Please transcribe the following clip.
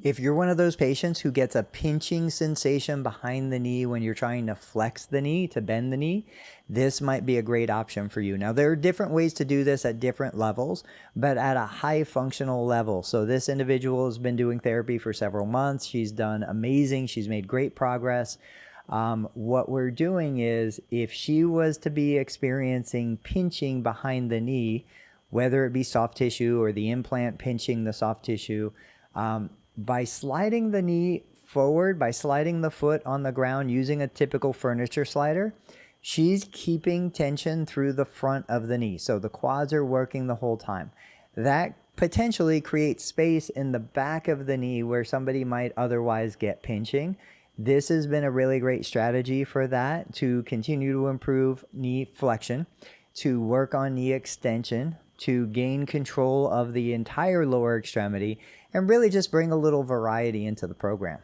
If you're one of those patients who gets a pinching sensation behind the knee when you're trying to flex the knee, to bend the knee, this might be a great option for you. Now, there are different ways to do this at different levels, but at a high functional level. So this individual has been doing therapy for several months. She's done amazing. She's made great progress. What we're doing is, if she was to be experiencing pinching behind the knee, whether it be soft tissue or the implant pinching the soft tissue, by sliding the knee forward, by sliding the foot on the ground using a typical furniture slider, she's keeping tension through the front of the knee. So the quads are working the whole time. That potentially creates space in the back of the knee where somebody might otherwise get pinching. This has been a really great strategy for that, to continue to improve knee flexion, to work on knee extension, to gain control of the entire lower extremity, and really just bring a little variety into the program.